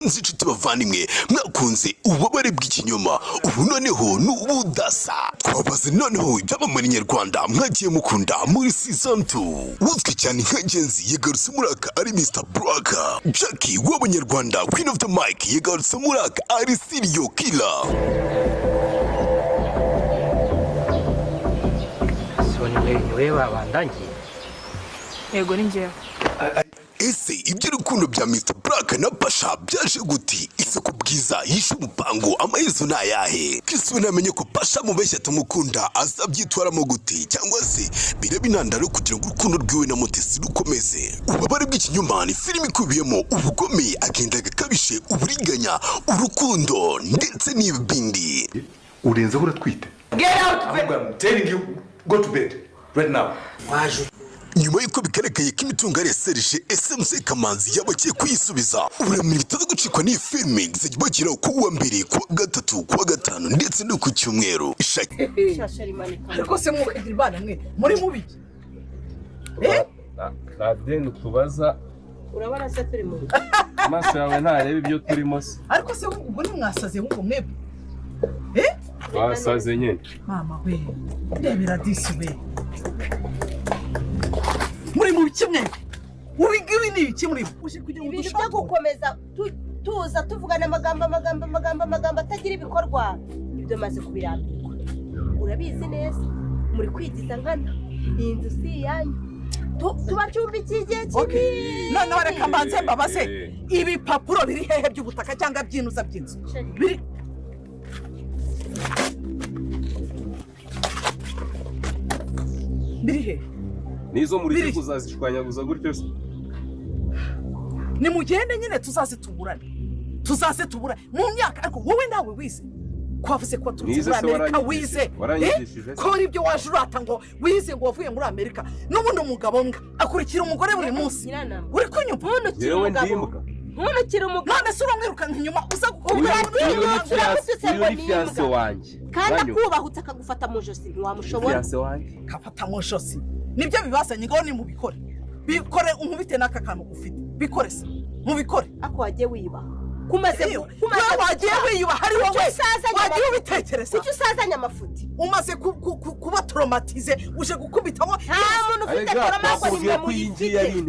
Nzicuti bavandimwe mwakunze ububabare bw'ikinyoma ubu noneho n'ubudasa twabaze noneho ibyamamare nyarwanda mwagiye mukunda muri season 2 uzwi cyane nk'ingenzi yagarutse muri aka ari Mr. Braka Jackie w'abanyarwanda Queen of the Mic yagarutse muri aka ari serial killer niwe babandangiye yego ni njyewe ese ibyo rukundo bya Mr. Braka na Pasha byaje guti isoko bwiza yishe umupango amaherezo nayahe Kristo namenye ko Pasha mubeshya tumukunda azabyitwaramo guti cyangwa se bireba intandaro kugira ngo urukundo rwiwe na Mutesi rukomeze ubabare bw'ikinyoma ni filimi ikubiyemo ubugome agenda gakabishe uburiganya urukundo ndetse n'ibindi urenze uratwite get out I'm telling you go to bed right now waje nyuma yuko bigaragaye ko imitungo ari Serge SMC Kamanzi yabakiye kuyisubiza uburamiri bitaza gucikwa n'iyi filime zigibagiraho ku wa mbere ku wa gatatu ku wa gatanu ndetse no ku cyumweru ariko se mwokagira ibana mwe muri mubi Radeni tubaza urabona se turi mu amaso yawe ntareba ibyo turimo se ariko se ubwo ni mwasaze ahubwo mwebwe wasaze nyine mama we ndebera disi we muri mu kimwe ubigiwe ni iki muri uje kugira ngo dushaka gukomeza tuza tuvugana amagambo atagira ibikorwa ibyo maze kubirambirwa urabizi neza muri kwigiza nkana iyi nzu si yanyu tubacumbikiye igihe kinini none reka mbanze mbabaze ibi papuro biri hehe by'ubutaka cyangwa byinuza by'inzu biri hehe nizo muri kuzazishwanyaguza gutyo se ni mugende nyine tuzaziturana mu myaka ariko wowe nawe wize kwavuze ko tuzi muri Amerika wize ko ari byo waje urata ngo wize ngo wavuye muri Amerika n'ubundi umugabo mbwa akurikira umugore buri munsi uri kunyumva yewe ndimbwa ntunukira umugabo none se uramwirukana inyuma uza uri fiance wanjye kandi akubahutse akagufata mu josi ntiwamushobora fiance wanjye kafata mu josi nibyo bibasanye ngo ni mubikore bikore unkubite n'aka kantu ufite bikore se mubikore ako wagiye wiba wagiye wiyuba hari wowe wagiye ubitekereza kuki usazanye amafuti umaze kuba traumatize uje gukubitaho nta muntu ufite trauma ngo nimwe muyifite ni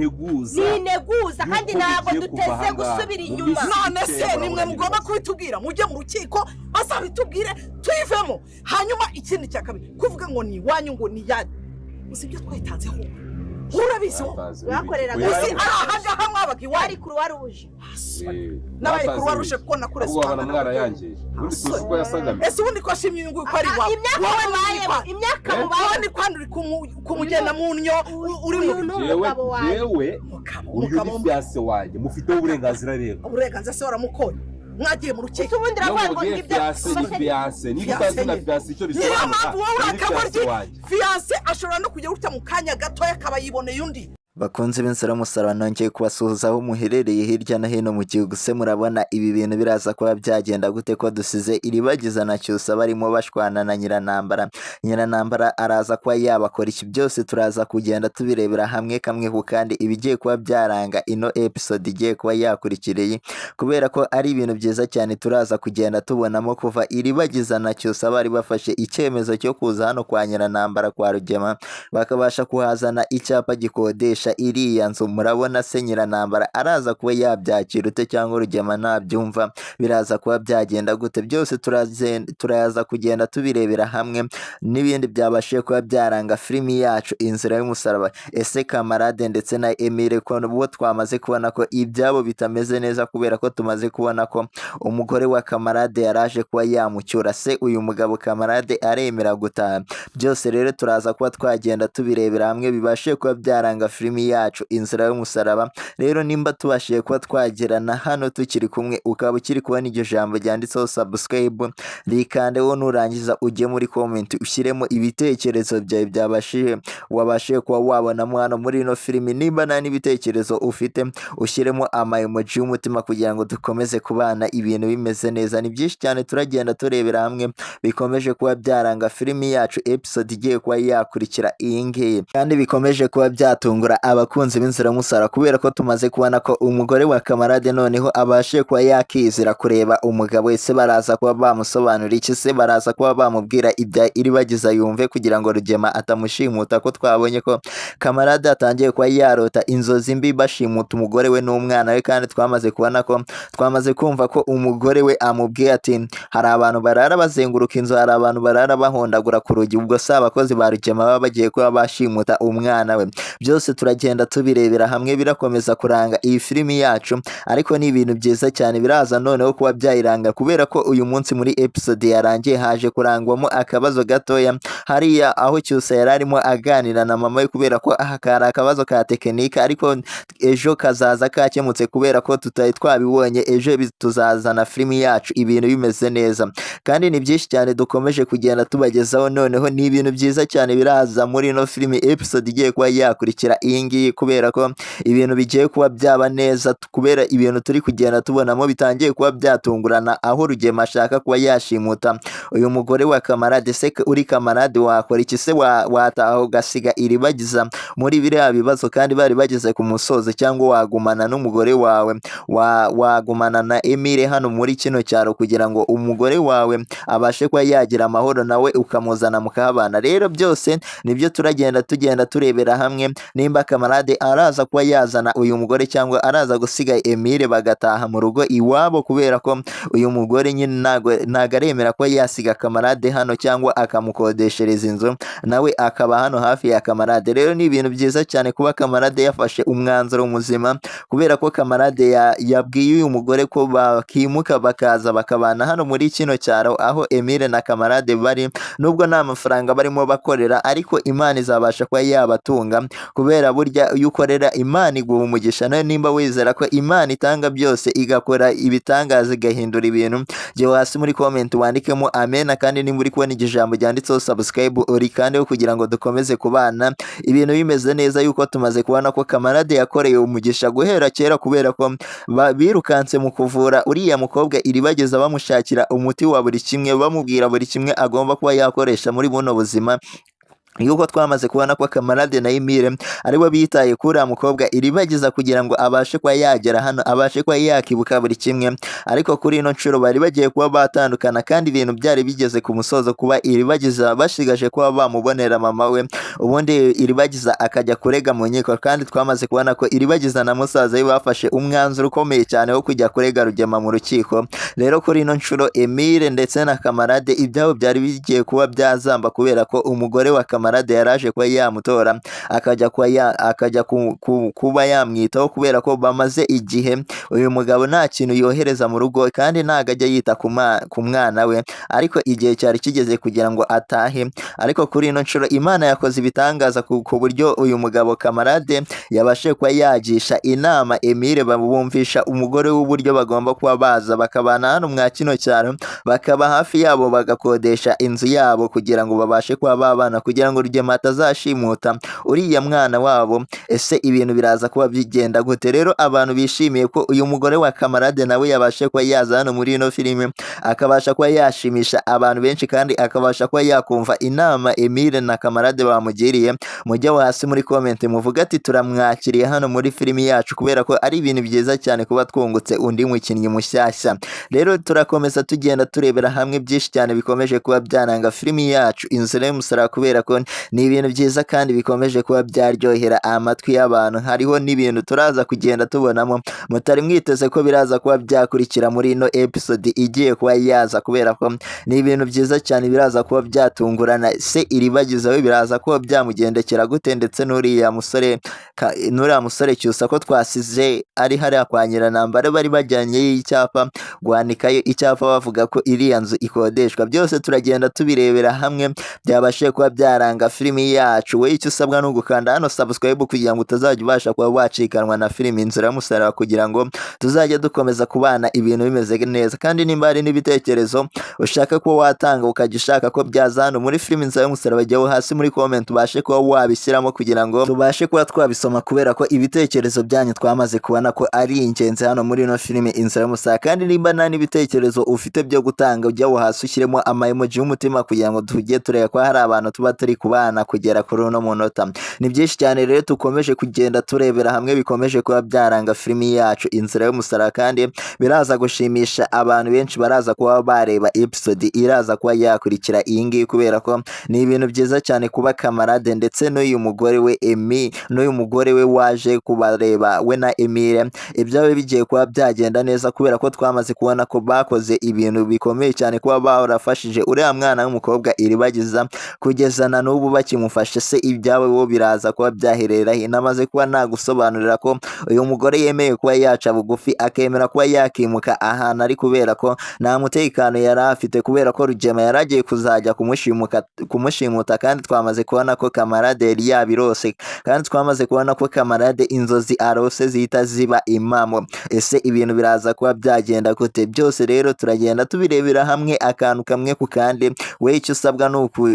integuza kandi ntabwo duteze gusubira inyuma none se nimwe mugomba kubitubwira mujye mu rukiko bazabitubwire tuyivemo hanyuma ikindi cya kabiri kuvuga ngo ni iwanyu ngo ni yanyu uzi ibyo twayitanzeho urabizi bakoreraga aha mwabaga iwari Croix Rouge nabaye Croix Rouge kuko nakure ubwo mwarayangije ubundi tuzi ko yasagamiye ese ubundi ko ashimye inyungu ko ari wawe imyaka mubaye ni kwanduri kumugenda mu nnyo uri mu yewe uyu ni fiance wanjye mufiteho uburenganzira rero uburenganzira se waramukoye mwagiye mu rukiko ubundi ravuga ngo ibyo fiance niba utazina fiance icyo bisobanura fiance ashobora no kujya gutya mu kanya gato akaba yiboneye undi bakunze b'inzira musaraba nongeye kubasuhuza aho muherereye hirya no hino mu gihugu se murabona ibi bintu biraza kuba byagenda gute ko dusize iribagiza na cyusa barimo bashwana na nyiranambara araza kuba yabakora iki byose turaza kugenda tubirebera hamwe kamwe ku kandi ibigiye kuba byaranga ino episode igiye kuba yakurikiriye kubera ko ari ibintu byiza cyane turaza kugenda tubonamo kuva iribagiza na cyusa bari bafashe icyemezo cyo kuza hano kwa nyiranambara kwa Rugema bakabasha kuhazana icyapa gikodesha iriya nzu murabona se nyiranambara araza kuba yabyakira ute cyangwa Rugema nabyumva biraza kuba byagenda gute byose turaza kugenda tubirebera hamwe n'ibindi byabashije kuba byaranga filimi yacu inzira y'umusaraba ese Kamarade ndetse na Emile ko bo twamaze kubona ko ibyabo bitameze neza kubera ko tumaze kubona ko umugore wa Kamarade yaraje kuba yamucyura se uyu mugabo Kamarade aremera gutaha byose rero turaza kuba twagenda tubirebera hamwe bibashe kuba byaranga filimi yacu inzira y'umusaraba rero nimba tubashiye kuba twagerana hano tukiri kumwe ukaba ukiri kubona iryo jambo ryanditseho subscribe rikandeho nurangiza ujye muri comment ushyiremo ibitekerezo byawe wabashiye kuba wabonamo hano muri ino filimi nimba nta n'ibitekerezo ufite ushyiremo emoji y'umutima kugira ngo dukomeze kubana ibintu bimeze neza ni byinshi cyane turagenda turebera hamwe bikomeje kuba byaranga filimi yacu episode igiye kuba yakurikira iyi ngiyi kandi bikomeje kuba byatungura abakunzi b'inzira y'umusaraba kubera ko tumaze kubona ko umugore wa kamarade noneho abashe kuba yakizira kureba umugabo ese baraza kuba bamusobanurira iki se baraza kuba bamubwira ibya iribagiza yumve kugira ngo Rugema atamushimuta ko twabonye ko kamarade atangiye kuba yarota inzozi mbi bashimuta umugore we n'umwana we kandi twamaze kubona ko twamaze kumva ko umugore we amubwiye ati hari abantu barara bazenguruka inzu hari abantu barara bahondagura ku rugi ubwo si abakozi ba Rugema baba bagiye kuba bashimuta umwana we byose turagenda tubirebera hamwe birakomeza kuranga iyi filimi yacu ariko ni ibintu byiza cyane biraza noneho kuba byayiranga kubera ko uyu munsi muri episode yarangiye haje kurangwamo akabazo gatoya hariya aho cyose yari arimo aganira na mama we kubera ko aha kari akabazo ka tekinike ariko ejo kazaza kakemutse kubera ko tutari twabibonye ejo tuzazana filimi yacu ibintu bimeze neza kandi ni byinshi cyane dukomeje kugenda tubagezaho noneho ni ibintu byiza cyane biraza muri ino filimi episode igiye kuba yakurikira iyi ngiyi kubera ko ibintu bigiye kuba byaba neza kubera ibintu turi kugenda tubonamo bitangiye kuba byatungurana aho Rugema ashaka kuba yashimuta uyu mugore wa kamarade se uri kamarade wakora iki se wataha ugasiga iribagiza muri biriya bibazo kandi bari bageze ku musozo cyangwa wagumana n'umugore wawe wagumana na Emile hano muri kino cyaro kugira ngo umugore wawe abashe kuba yagira amahoro nawe ukamuzana mukahabana rero byose nibyo tugenda turebera hamwe nimba kamarade araza kuba yazana uyu mugore cyangwa araza gusiga Emile bagataha mu rugo iwabo kubera ko uyu mugore nyine ntago aremera ko yasiga kamarade hano cyangwa akamukodeshereza inzu nawe akaba hano hafi ya kamarade rero ni ibintu byiza cyane kuba kamarade yafashe umwanzuro muzima kubera ko kamarade yabwiye uyu mugore ko bakimuka bakaza bakabana hano muri kino cyaro aho Emile na kamarade bari nubwo nta mafaranga barimo bakorera ariko Imana izabasha kuba yabatunga kubera burya iyo ukorera Imana iguha umugisha nawe nimba wizera ko Imana itanga byose igakora ibitangaza igahindura ibintu jye hasi muri comment wandikemo amen kandi nimba uri kubona ijambo ryanditseho subscribe urikandeho kugira ngo dukomeze kubana ibintu bimeze neza yuko tumaze kubona ko kamarade yakoreye umugisha guhera kera kubera ko birukanse mu kuvura uriya mukobwa iribagiza bamushakira umuti wa buri kimwe bamubwira buri kimwe agomba kuba yakoresha muri buno buzima yuko twamaze kubona ko kamarade na Emile aribo bitaye kuri mukobwa iribagiza kugira ngo abashe kuba yagera hano abashe kuba yakibuka buri kimwe ariko kuri ino nshuro bari bagiye kuba batandukana kandi ibintu byari bigeze ku musozo kuba iribagiza bashigaje kuba bamubonera mama we ubundi iribagiza akajya kurega mu nkiko kandi twamaze kubona ko iribagiza na musaza we bafashe umwanzuro ukomeye cyane wo kujya kurega Rugema mu rukiko rero kuri ino nshuro Emile ndetse na kamarade ibyabo byari bigiye kuba byazamba kubera ko umugore wa kamarade yaraje kuba yamutora akajya kuba yamwitaho kubera ko bamaze igihe uyu mugabo nta kintu yohereza mu rugo kandi ntago ajya yita ku mwana we ariko igihe cyari kigeze kugira ngo atahe ariko kuri ino nshuro Imana yakoze ibitangaza ku buryo uyu mugabo kamarade yabashe kuba yagisha inama Emile bamwumvisha umugore w'uburyo bagomba kuba baza bakabana hano mwa kino cyaro bakaba hafi yabo bagakodesha inzu yabo kugira ngo babashe kuba babana kugira ngo Rugema atazashimuta uriya mwana wabo ese ibintu biraza kuba bigenda gute rero abantu bishimiye ko uyu mugore wa kamarade nawe yabashe kuba yaza hano muri ino filime akabasha kuba yashimisha abantu benshi kandi akabasha kuba yakumva inama Emile na kamarade bamugiriye mujye hasi muri comment muvuga ati turamwakiriye hano muri filimi yacu kubera ko ari ibintu byiza cyane kuba twungutse undi mukinnyi mushyashya rero turakomeza tugenda turebera hamwe byinshi cyane bikomeje kuba byananga filimi yacu inzira y'umusaraba kubera ko ni ibintu byiza kandi bikomeje kuba byaryohera amatwi y'abantu hariho n'ibintu turaza kugenda tubonamo mutari mwiteze ko biraza kuba byakurikira muri ino episode igiye kuba yaza kubera ko ni ibintu byiza cyane biraza kuba byatungurana se iribagiza we biraza kuba byamugendekera gute ndetse n'uriya musore cyusa ko twasize ari hariya kwa Nyiranambare bari bajyanye icyapa guhanikayo icyapa bavuga ko iriya nzu ikodeshwa byose turagenda tubirebera hamwe byabashe kuba byaranga filimi yacu we icyo usabwa no gukanda hano subscribe kugira ngo utazajya ubasha kuba wacikanwa na filimi inzira y'umusaraba kugira ngo tuzajya dukomeza kubana ibintu bimeze neza kandi nimba hari n'ibitekerezo ushaka ko watanga ukajya ushaka ko byaza hano muri filime Inzira y'umusaraba, jyaho hasi muri comment ubashe kuba wabishyiramo kugira ngo tubashe kuba twabisoma, kubera ko ibitekerezo byanyu twamaze kubona ko ari ingenzi hano muri ino filime Inzira y'umusaraba. Kandi nimba nta n'ibitekerezo ufite byo gutanga, ujyaho hasi ushyiremo emoji y'umutima kugira ngo tujye tureba ko hari abantu tuba turi kubana kugera kuri uno munota. Ni byinshi cyane rero tukomeje kugenda turebera hamwe bikomeje kuba byaranga filime yacu Inzira y'umusaraba, kandi biraza gushimisha abantu benshi baraza kuba bareba episode iraza kuba yakurikira iyi ngiyi, kubera ko ni ibintu byiza cyane kuba kamarade ndetse n'uyu mugore we n'uyu mugore we waje kubareba we na Emile, ibyawe bigiye kuba byagenda neza, kubera ko twamaze kubona ko bakoze ibintu bikomeye cyane kuba barafashije uriya mwana w'umukobwa Iribagiza kugeza na n'ubu bakimufashe. Se ibyawe wo biraza kuba byaherera namaze kuba nagusobanurira ko uyu mugore yemeye kuba yaca bugufi akemera kuba yakimuka ahantu ari, kubera ko nta mutekano yari afite, kubera ko Rugema yaragiye kuzajya kumushimuta, kandi twamaze kubona ko kamarade yari yabirose, kandi twamaze kubona ko kamarade inzozi arose zihita ziba impamo. Ese ibintu biraza kuba byagenda gute? Byose rero turagenda tubirebera hamwe akantu kamwe ku kandi. We icyo usabwa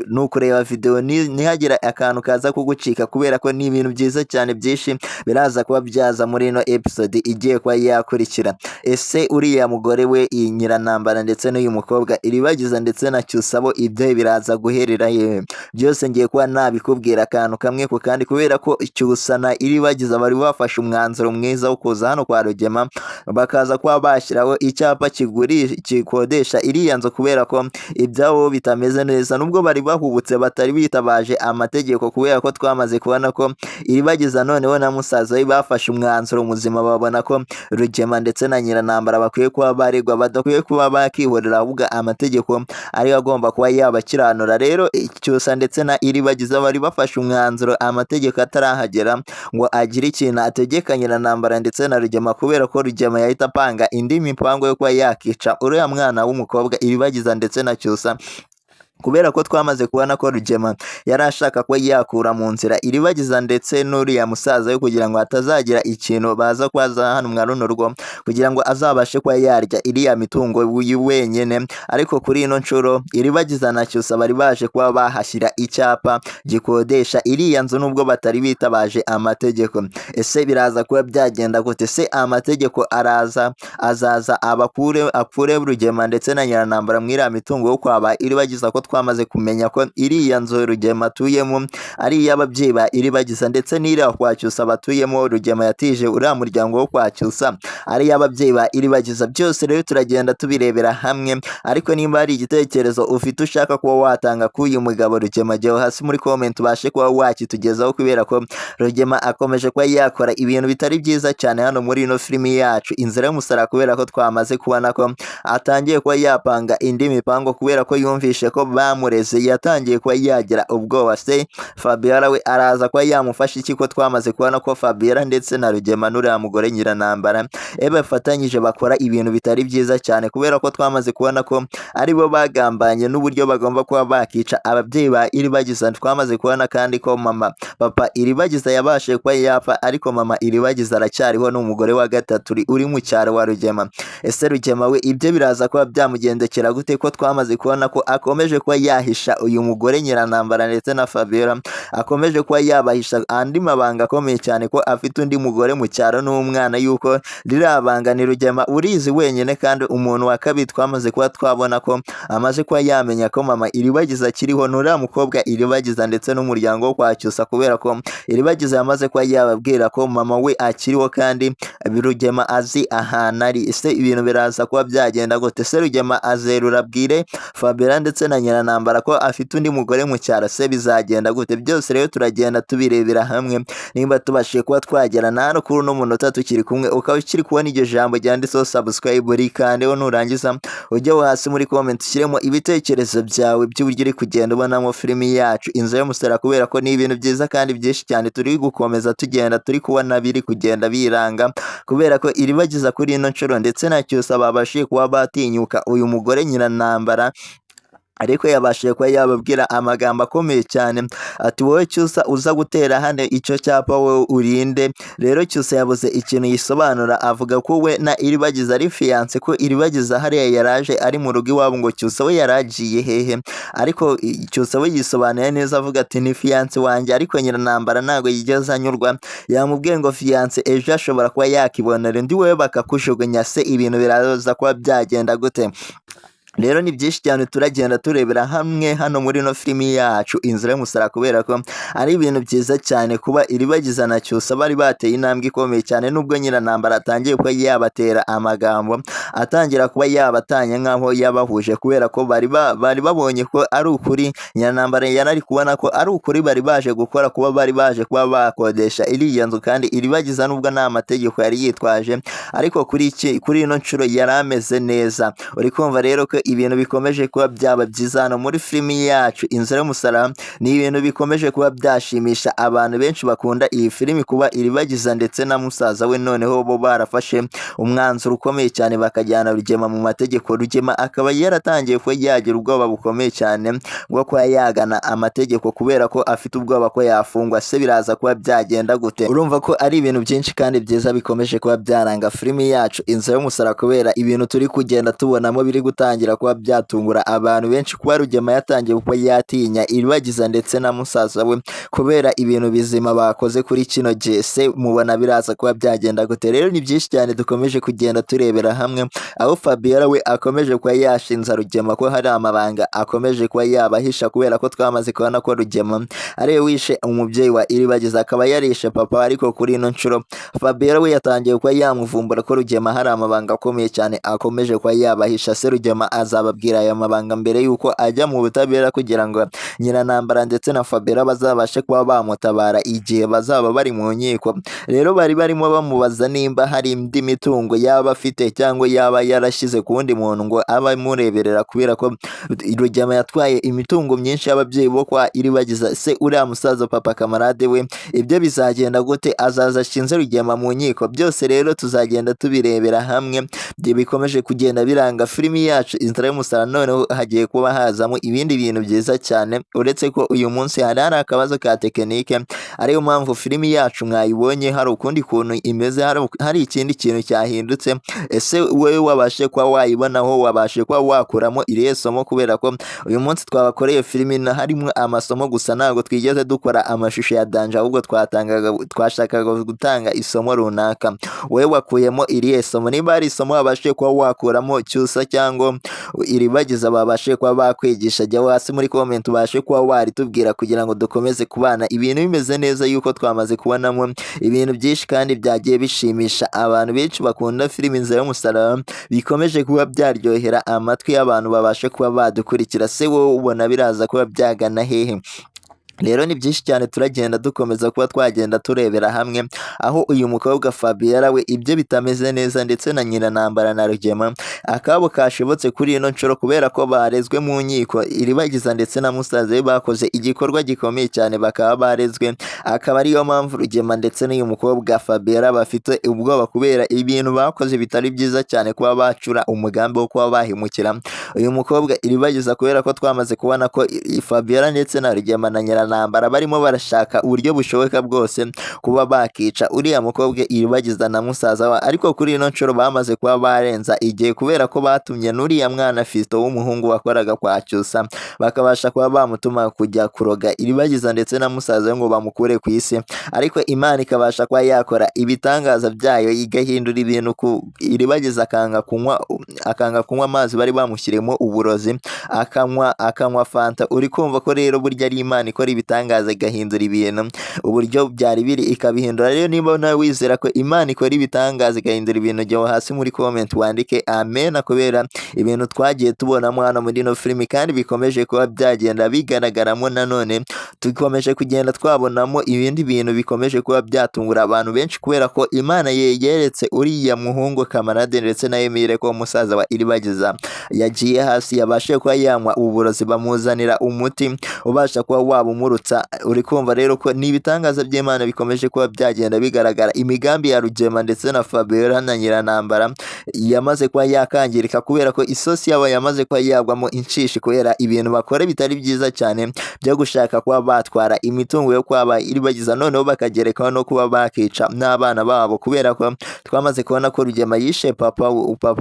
ni ukureba video nihagira akantu kaza kugucika, kubera ko ni ibintu byiza cyane byinshi biraza kuba byaza muri ino episode igiye kuba yakurikira. Ese uriya mugore we Nyiranambara ndetse n'uyu mukobwa Iribagiza ndetse na Cyusabo ibyo biraza guherera yewe? Byose ngiye kuba nabikubwira akantu kamwe ku kandi, kubera ko Cyusa na Iribagiza bari bafashe umwanzuro mwiza wo kuza hano kwa Rugema bakaza kuba bashyiraho icyapa kikodesha iriya nzu, kubera ko ibyabo bitameze neza, nubwo bari bahubutse batari bitabaje amategeko, kubera ko twamaze kubona ko Iribagiza noneho na musaza we bafashe umwanzuro muzima, babona ko Rugema ndetse na Nyiranambara bakwiye kuba baregwa, badakwiye kuba bakihorera, ahubwo amategeko ariyo agomba kuba yabakiranura. Rero Cyusa ndetse na Iribagiza bari bafashe umwanzuro amategeko atarahagera ngo agire ikintu ategeka Nyiranambara ndetse na Rugema, kubera ko Rugema yahita apanga indi mipango yo kuba yakica uriya mwana w'umukobwa Iribagiza ndetse na Cyusa, kubera ko twamaze kubona ko Rugema yari ashaka ko yakura mu nzira Iribagiza ndetse n'uriya musaza we, kugira ngo hatazagira ikintu baza kwaza hano mwa runo rugo, kugira ngo azabashe kuba yarya iriya mitungo wenyine. Ariko kuri ino nshuro Iribagiza na Cyusa bari baje kuba bahashyira icyapa gikodesha iriya nzu, nubwo batari bitabaje amategeko. Ese biraza kuba byagenda gute? Se amategeko azaza akure Rugema ndetse na Nyiranambara mu iriya mitungo yo kwaba Iribagiza, ko twamaze kumenya ko iriya nzu Rugema atuyemo ari iy'ababyeyi ba Iribagiza, ndetse n'iriya kwa Cyusa batuyemo Rugema yatije uriya muryango wo kwa Cyusa ari iy'ababyeyi ba Iribagiza. Byose rero turagenda tubirebera hamwe, ariko nimba hari igitekerezo ufite ushaka kuba watanga k'uyu mugabo Rugema, jyaho hasi muri comment ubashe kuba wakitugezaho, kubera ko Rugema akomeje kuba yakora ibintu bitari byiza cyane hano muri ino filimi yacu Inzira y'umusaraba, kubera ko twamaze kubona ko atangiye kuba yapanga indi mipango, kubera ko yumvishe ko bamureze yatangiye kuba yagira ubwoba. Se Fabiola we araza kuba yamufasha iki, ko twamaze kubona ko Fabiola ndetse na Rugema n'uriya mugore Nyiranambara bafatanyije bakora ibintu bitari byiza cyane, kubera ko twamaze kubona ko aribo bagambanye n'uburyo bagomba kuba bakica ababyeyi ba Iribagiza. Twamaze kubona kandi ko papa Iribagiza yabashije kuba yapfa, ariko mama Iribagiza aracyariho n'umugore wa gatatu uri mu cyaro wa Rugema. Ese Rugema we ibyo biraza kuba byamugendekera gute, ko twamaze kubona ko akomeje kuba yahisha uyu mugore Nyiranambara ndetse na Fabiola, akomeje kuba yabahisha andi mabanga akomeye cyane, ko afite undi mugore mu cyaro n'umwana, yuko rirabanga ni Rugema urizi wenyine. Kandi umuntu wa kabiri twamaze kuba twabona ko amaze kuba yamenya ko mama Iribagiza akiriho n'uriya mukobwa Iribagiza ndetse n'umuryango wo kwa Cyusa, kubera ko Iribagiza yamaze kuba yababwira ko mama we akiriho kandi Rugema azi ahantu ari. Ese ibintu biraza kuba byagenda gute? Se Rugema azerura abwire Fabiola ndetse na Nyiranambara ko afite undi mugore mu cyaro, se bizagenda gute? Byose rero turagenda tubirebera hamwe, nimba tubashije kuba twagera na hano kuri uno munota tukiri kumwe, ukaba ukiri kubona iryo jambo ryanditseho subscribe rikandeho, nurangiza ujye hasi muri comment ushyiremo ibitekerezo byawe by'uburyo uri kugenda ubonamo filimi yacu Inzira y'umusaraba, kubera ko ni ibintu byiza kandi byinshi cyane turi gukomeza tugenda turi kubona biri kugenda biranga, kubera ko Iribagiza kuri ino nshuro ndetse na Cyusa babashije kuba batinyuka uyu mugore Nyiranambara ariko yabashije kuba yababwira amagambo akomeye cyane ati wowe Cyusa uza gutera hano icyo cyapa wowe urinde. Rero Cyusa yabuze ikintu yisobanura avuga ko we na Iribagiza ari fiance, ko Iribagiza hariya yaraje ari mu rugo iwabo ngo Cyusa we yaragiye hehe, ariko Cyusa we yisobanuye neza avuga ati ni fiance wanjye, ariko Nyiranambara ntago yigeze anyurwa, yamubwiye ngo fiance ejo ashobora kuba yakibonera undi wewe bakakujugunya, se ibintu biraza kuba byagenda gute? Rero ni byinshi cyane turagenda turebera hamwe hano muri no filimi yacu Inzira y'Umusaraba, kubera ko ari ibintu byiza cyane kuba Iribagiza na Cyusa bari bateye intambwe ikomeye cyane, nubwo Nyiranambara atangiye kuba yabatera amagambo, atangira kuba yabatanya nk'aho yabahuje, kubera ko bari babonye ko ari ukuri. Nyiranambara yanari kubona ko ari ukuri bari baje gukora, kuba bari baje kuba bakodesha iriya nzu, kandi Iribagiza nubwo nta mategeko yari yitwaje, ariko kuri ino nshuro yari ameze neza. Uri kumva rero ko ibintu bikomeje kuba byaba byiza hano muri filimi yacu Inzira y'Umusaraba, ni ibintu bikomeje kuba byashimisha abantu benshi bakunda iyi filimi, kuba Iribagiza ndetse na musaza we noneho bo barafashe umwanzuro ukomeye cyane bakajyana Rugema mu mategeko. Rugema akaba yaratangiye kuba yagira ubwoba bukomeye cyane bwo kuba yagana amategeko, kubera ko afite ubwoba ko yafungwa. Se biraza kuba byagenda gute? Urumva ko ari ibintu byinshi kandi byiza bikomeje kuba byaranga filimi yacu Inzira y'Umusaraba, kubera ibintu turi kugenda tubonamo biri gutangira kuba byatungura abantu benshi, kuba Rugema yatangiye kuba yatinya Iribagiza ndetse na musaza we kubera ibintu bizima bakoze kuri kino gihe. Se mubona biraza kuba byagenda gute? Rero ni byinshi cyane dukomeje kugenda turebera hamwe, aho Fabiola we akomeje kuba yashinza Rugema ko hari amabanga akomeje kuba yabahisha, kubera ko twamaze kubona ko Rugema ari wishe umubyeyi wa Iribagiza, akaba yarishe papa, ariko kuri ino nshuro Fabiola we yatangiye kuba yamuvumbura ko Rugema hari amabanga akomeye cyane akomeje kuba yabahisha. Se Rugema azababwira aya mabanga mbere yuko ajya mu butabera, kugira ngo Nyiranambara ndetse na Fabiola bazabashe kuba bamutabara igihe bazaba bari mu nkiko. Rero bari barimo bamubaza nimba hari indi mitungo yaba afite cyangwa yaba yarashyize ku wundi muntu ngo aba amureberera, kubera ko Rugema yatwaye imitungo myinshi y'ababyeyi bo kwa Iribagiza. Se uriya musaza papa kamarade we ibyo bizagenda gute? Azaza ashinze Rugema mu nkiko? Byose rero tuzagenda tubirebera hamwe, bikomeje kugenda biranga filimi yacu Inzira y'Umusaraba. Noneho hagiye kuba hazamo ibindi bintu byiza cyane, uretse ko uyu munsi hari akabazo ka tekinike, ariyo mpamvu filimi yacu mwayibonye hari ukundi kuntu imeze, hari ikindi kintu cyahindutse. Ese wowe wabashe kuba wayibonaho, wabashe kuba wakuramo irihe somo? Kubera ko uyu munsi twabakoreye filimi harimo amasomo gusa, ntabwo twigeze dukora amashusho ya danje, ahubwo twashakaga gutanga isomo runaka. Wowe wakuyemo irihe somo? Niba hari isomo wabashe kuba wakuramo Cyusa cyangwa Iribagiza babashe kuba bakwigisha, jya hasi muri comment ubashe kuba waritubwira, kugira ngo dukomeze kubana ibintu bimeze neza, yuko twamaze kubonamo ibintu byinshi kandi byagiye bishimisha abantu benshi bakunda filimi Inzira y'Umusaraba, bikomeje kuba byaryohera amatwi y'abantu babashe kuba badukurikira. Se wowe ubona biraza kuba byagana hehe? Rero ni byinshi cyane turagenda dukomeza kuba twagenda turebera hamwe, aho uyu mukobwa Fabiola we ibyo bitameze neza, ndetse na Nyiranambara na Rugema akabo kashobotse kuri ino nshuro, kubera ko barezwe mu nkiko. Iribagiza ndetse na musaza we bakoze igikorwa gikomeye cyane, bakaba barezwe. Akaba ariyo mpamvu Rugema ndetse n'uyu mukobwa Fabiola bafite ubwoba, kubera ibintu bakoze bitari byiza cyane, kuba bacura umugambi wo kuba bahimukira uyu mukobwa Iribagiza, kubera ko twamaze kubona ko Fabiola ndetse na Rugema na Nyiranambara barimo barashaka uburyo bushoboka bwose kuba bakica uriya mukobwa Iribagiza na musaza we. Ariko kuri ino nshuro bamaze kuba barenza igihe, kubera ko batumye n'uriya mwana Fisto w'umuhungu wakoraga kwa Cyusa, bakabasha kuba bamutuma kujya kuroga Iribagiza ndetse na musaza we ngo bamukure ku isi. Ariko Imana ikabasha kuba yakora ibitangaza byayo, igahindura ibintu Iribagiza akanga kunywa amazi bari bamushyiremo uburozi, akanywa fanta. Uri kumva ko rero burya ari Imana ikora ibitangaza igahindura ibintu uburyo byari biri ikabihindura. Rero niba nawe wizera ko Imana ikora ibitangaza igahindura ibintu, jya hasi muri comment wandike amen, kubera ibintu twagiye tubonamo hano muri no filimi kandi bikomeje kuba byagenda bigaragaramo. Nanone dukomeje kugenda twabonamo ibindi bintu bikomeje kuba byatungura abantu benshi, kubera ko Imana yeretse uriya muhungu kamarade ndetse na Emile ko musaza wa Iribagiza yagiye hasi yabashe kuba yanywa uburozi bamuzanira umuti ubasha kuba wabumurutsa. Uri kumva rero ko ni ibitangaza by'Imana bikomeje kuba byagenda bigaragara. Imigambi ya Rugema ndetse na Fabiola na Nyirantambara yamaze kuba yakangirika kubera ko isosi yabo yamaze kuba yagwamo inshishi kubera ibintu bakora bitari byiza cyane byo gushaka kuba batwara imitungo yo kwaba iribagiza, noneho bakagerekaho no kuba bakica n'abana babo kubera ko twamaze kubona ko Rugema yishe papa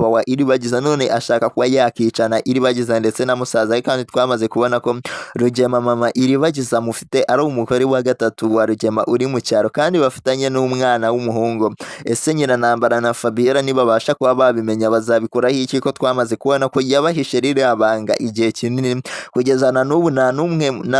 wa iribagiza, none ashaka kuba yakicana iribagiza ndetse na musaza we, kandi twamaze kubona ko Rugema mama iribagiza mufite ari umugore wa gatatu wa Rugema uri mu cyaro kandi bafitanye n'umwana w'umuhungu. Ese Nyirantambara na Fabiola nibabasha kuba babimenya bazabikuraho iki, ko twamaze kubona ko yabahishe ririya banga igihe kinini kugeza na n'ubu nta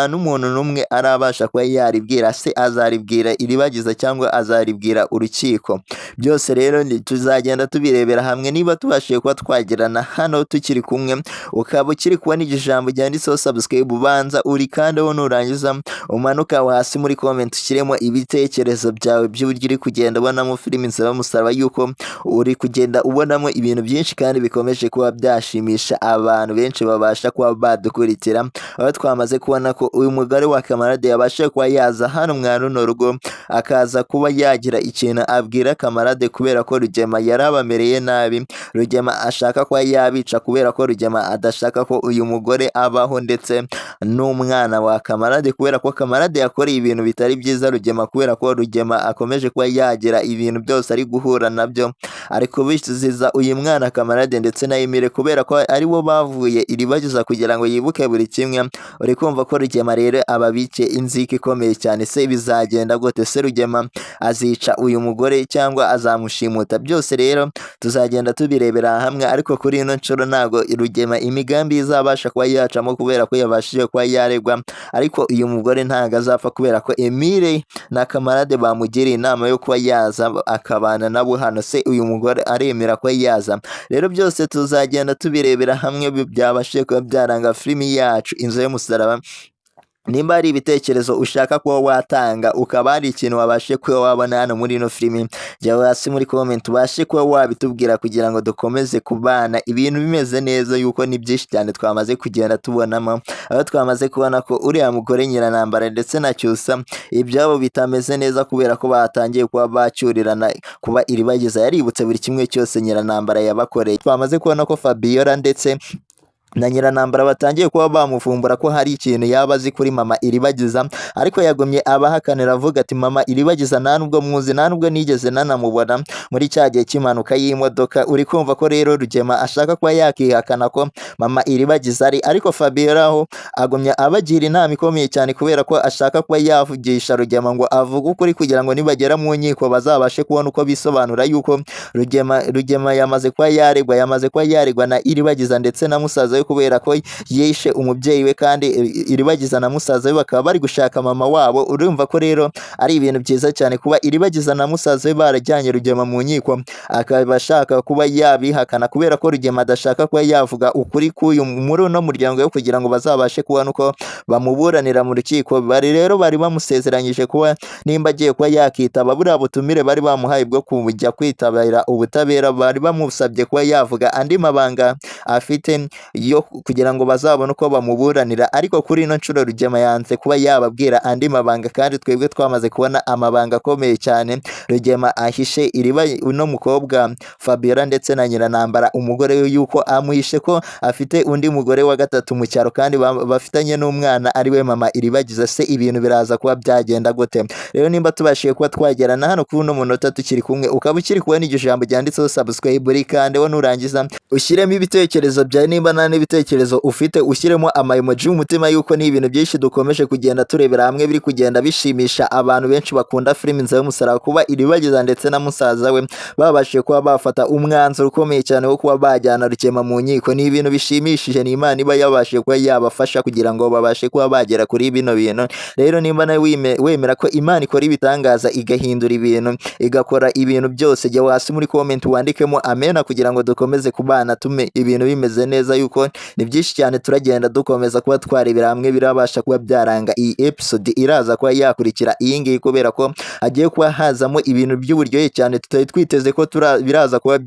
n'umuntu n'umwe arabasha kuba yaribwira. Se azaribwira iribagiza cyangwa azaribwira urukiko? Byose rero tuzagenda tubirebera hamwe. Niba tubashije kuba twagirana hano tukiri kumwe ukaba ukiri kubona ijambo ryanditseho subscribe, ubanza uri kandeho nurangiza umanuka hasi muri comment ushyiremo ibitekerezo byawe by'uburyo uri kugenda ubonamo filime Inzira y'umusaraba, yuko uri kugenda ubonamo ibintu byinshi kandi bikomeje kuba byashimisha abantu benshi babasha kuba badukurikira. Aho twamaze kubona ko uyu mugore wa Kamarade yabasha kuba yaza hano mwa runo rugo akaza kuba yagira ikintu abwira Kamarade kubera ko Rugema yarabamereye nabi. Rugema ashaka kuba yabica kubera ko Rugema adashaka ko uyu mugore abaho ndetse n'umwana wa Kamarade, kubera ko Kamarade yakoreye ibintu bitari byiza Rugema, kubera ko Rugema akomeje kuba yagira ibintu byose ari guhura nabyo ari kubiziza uyu mwana Kamarade ndetse na Emile, kubera ko ari bo bavuye iribagiza kugira ngo yibuke buri kimwe. Uri kumva ko Rugema rero ababike inzika ikomeye cyane. Se bizagenda gute? Se Rugema azica uyu mugore cyangwa azamushimuta? Byose rero tuzagenda tubirebera hamwe, ariko kuri ino nshuro ntago Rugema imigambi izabasha kuba yacamo kubera ko yabashije kuba yaregwa, ariko uyu mugore ntago azapfa kubera ko Emile na Kamarade bamugiriye inama yo kuba yaza akabana nabo hano. Se uyu mugore aremera ko yaza? Rero byose tuzagenda tubirebera hamwe byabashije kuba byaranga filimi yacu Inzira y'umusaraba. Nimba hari ibitekerezo ushaka kuba watanga, ukaba hari ikintu wabashe kuba wabona hano muri ino filimi, jya hasi muri comment ubashe kuba wabitubwira kugira ngo dukomeze kubana ibintu bimeze neza, yuko ni byinshi cyane twamaze kugenda tubonamo. Aho twamaze kubona ko uriya mugore Nyirantambara ndetse na Cyusa ibyabo bitameze neza kubera ko batangiye kuba bacyurirana kuba iribagiza yaributse buri kimwe cyose Nyirantambara yabakoreye. Twamaze kubona ko Fabiola ndetse na Nyirantambara batangiye kuba bamuvumbura ko hari ikintu yaba azi kuri mama iribagiza, ariko yagomye abahakanira avuga ati mama iribagiza nta nubwo muzi, nta nubwo nigeze nanamubona muri cya gihe cy'impanuka y'imodoka. Uri kumva ko rero Rugema ashaka kuba yakihakana ko mama iribagiza ari, ariko Fabiola ho agomye abagira inama ikomeye cyane kubera ko ashaka kuba yavugisha Rugema ngo avuge ukuri kugira ngo nibagera mu nkiko bazabashe kubona uko bisobanura yuko Rugema yamaze kuba yaregwa na iribagiza ndetse na musaza we kubera ko yishe umubyeyi we, kandi iribagiza na musaza we bakaba bari gushaka mama wabo. Urumva ko rero ari ibintu byiza cyane kuba iribagiza na musaza we barajyanye Rugema mu nkiko, akaba ashaka kuba yabihakana kubera ko Rugema adashaka kuba yavuga ukuri k'uyu muri uno muryango we kugira ngo bazabashe kubona uko bamuburanira mu rukiko. Bari bamusezeranyije kuba nimba agiye kuba yakitaba buriya butumire bari bamuhaye bwo kujya kwitabira ubutabera, bari bamusabye kuba yavuga andi mabanga afite yo kugira ngo bazabone uko bamuburanira, ariko kuri ino nshuro Rugema yanze kuba yababwira andi mabanga, kandi twebwe twamaze kubona amabanga akomeye cyane Rugema ahishe uno mukobwa Fabiola ndetse na Nyirantambara umugore we, yuko amuhishe ko afite undi mugore wa gatatu mu cyaro kandi bafitanye n'umwana ari we mama iribagiza. Se ibintu biraza kuba byagenda gute? Rero nimba tubashiye kuba twagerana hano kuri uno munota tukiri kumwe, ukaba ukiri kubona iryo jambo ryanditseho subscribe, kandi wo nurangiza ushyiremo ibitekerezo byawe. Nimba nta n'ibitekerezo ufite ushyiremo amayemoji y'umutima, yuko ni ibintu byinshi dukomeje kugenda turebera hamwe biri kugenda bishimisha abantu benshi bakunda filime Inzira y'umusaraba. Kuba iribagiza ndetse na musaza we babashije kuba bafata umwanzuro ukomeye cyane wo kuba bajyana Rugema mu nkiko ni ibintu bishimishije. Ni Imana iba yabashije kuba yabafasha kugira ngo babashe kuba bagera kuri bino bintu. Rero nimba nawe wemera ko Imana ikora ibitangaza igahindura ibintu igakora ibintu byose, jya hasi muri comment wandikemo amena kugira ngo dukomeze kubana tume ibintu bimeze neza, yuko rero ni byinshi cyane turagenda dukomeza kuba twarebera hamwe birabasha kuba byaranga iyi episode iraza kuba yakurikira iyi ngiyi kubera ko hagiye kuba hazamo ibintu by'uburyohe cyane tutari twiteze ko biraza kuba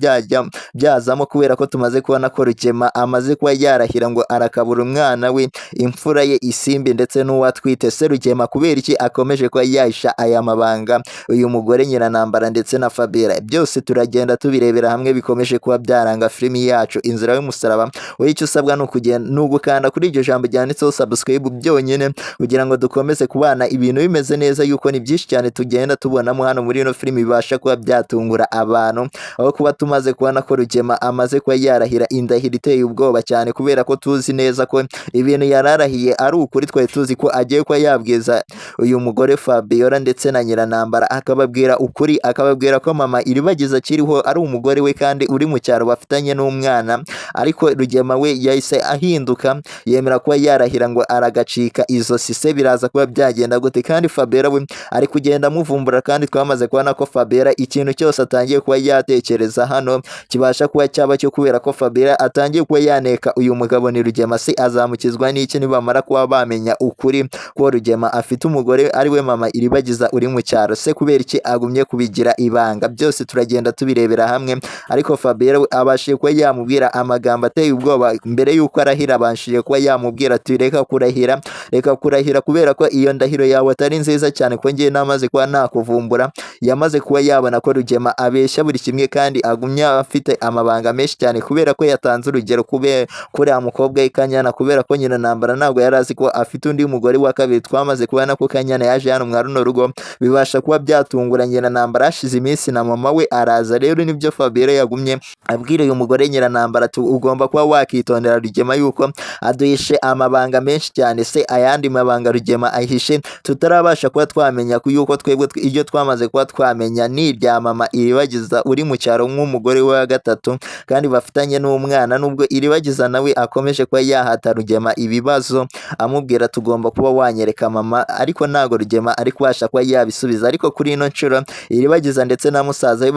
byazamo kubera ko tumaze kubona ko Rugema amaze kuba yarahira ngo arakabura umwana we imfura ye Isimbi ndetse n'uwatwite se Rugema kubera iki akomeje kuba yahisha aya mabanga uyu mugore Nyiranambara ndetse na Fabera byose turagenda tubirebera hamwe bikomeje kuba byaranga filimi yacu Inzira y'Umusaraba. Wowe icyo usabwa ni ugukanda kuri iryo jambo ryanditseho subscribe byonyine kugira ngo dukomeze kubana ibintu bimeze neza yuko ni byinshi cyane tugenda tubonamo hano muri ino filimi bibasha kuba byatungura abantu aho kuba tumaze kubona ko Rugema amaze kuba yarahira indahiro iteye ubwoba cyane kubera ko tuzi neza ko ibintu yararahiye ari ukuri twari tuzi ko agiye kuba yabwiza uyu mugore Fabiola ndetse na Nyiranambara akababwira ukuri akababwira ko mama Iribagiza akiriho ari umugore we kandi uri mu cyaro bafitanye n'umwana ariko Rugema we yahise ahinduka yemera kuba yarahira ngo aragacika izosi se biraza kuba byagenda gute kandi Fabiola we ari kugenda amuvumbura kandi twamaze kubona ko Fabiola ikintu cyose atangiye kuba yatekereza hano kibasha kuba cyaba cyo kubera ko Fabiola atangiye kuba yaneka uyu mugabo ni Rugema se azamukizwa n'iki nibamara kuba bamenya ukuri ko Rugema afite umugore ari we mama Iribagiza uri mu cyaro se kubera iki agumye kubigira ibanga byose turagenda tubirebera hamwe ariko Fabiola abashije kuba yamubwira amagambo ateye ubwoba mbere yuko arahira abashije kuba yamubwira ati reka kurahira kubera ko iyo ndahiro yawe atari nziza cyane ko ngiye namaze kuba nakuvumbura yamaze kuba yabona ko Rugema abeshya buri kimwe kandi agumye afite amabanga menshi cyane kubera ko yatanze urugero kuri mukobwa Kanyana kubera ko Nyiranambara ntabwo yari azi ko afite undi mugore wa kabiri twamaze kubona ko Kanyana yaje hano mwa runo rugo bibasha kuba byatungura Nyiranambara hashize iminsi na mama we araza rero nibyo Fabiola yagumye abwira uyu mugore Nyiranambara ugomba kuba wakitondera Rugema yuko aduhishe amabanga menshi cyane se ayandi mabanga Rugema ahishe tutarabasha kuba twamenya yuko twebwe iyo twamaze kuba twamenya ni irya mama Iribagiza uri mu cyaro nk'umugore we wa gatatu kandi bafitanye n'umwana nubwo Iribagiza nawe akomeje kuba yahata Rugema ibibazo amubwira tugomba kuba wanyereka mama ariko ntago Rugema ari kubasha kuba yabisubiza ariko kuri ino nshuro Iribagiza ndetse na musaza we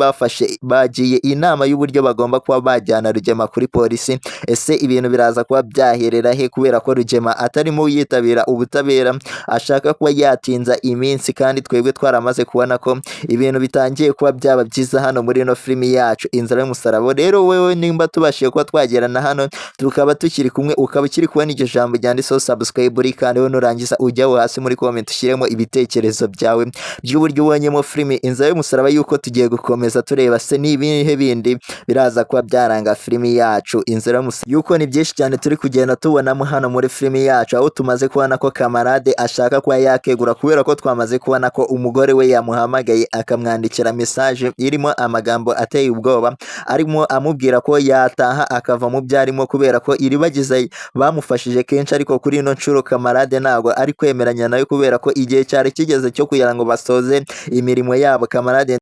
bagiye inama y'uburyo bagomba kuba bajyana Rugema kuri polisi ese ibintu biraza kuba byaherera he kubera ko Rugema atarimo yitabira ubutabera ashaka kuba yatinza iminsi kandi twebwe twaramaze kubona ko ibintu bitangiye kuba byaba byiza hano muri ino filimi yacu Inzira y'Umusaraba. Rero wewe nimba tubashiye kuba twagerana hano tukaba tukiri kumwe ukaba ukiri kubona iryo jambo ryanditseho subscribe uri kandi we nurangiza ujyaho hasi muri comment ushyiremo ibitekerezo byawe by'uburyo ubonyemo filimi Inzira y'Umusaraba yuko tugiye gukomeza tureba se n'ibihe bindi biraza kuba byaranga filimi yacu Inzira y'Umusaraba yuko ni byinshi cyane turi kugenda tubonamo hano muri filimi yacu aho tumaze kubona ko kamarade ashaka kuba yakegura kubera ko twamaze kubona ko umugore we yamuhamagaye akamwandikira message irimo amagambo ateye ubwoba arimo amubwira ko yataha akava mu byarimo kubera ko Iribagiza bamufashije kenshi ariko kuri ino nshuro kamarade ntabwo ari kwemeranya nawe kubera ko igihe cyari kigeze cyo kugira ngo basoze imirimo yabo kamarade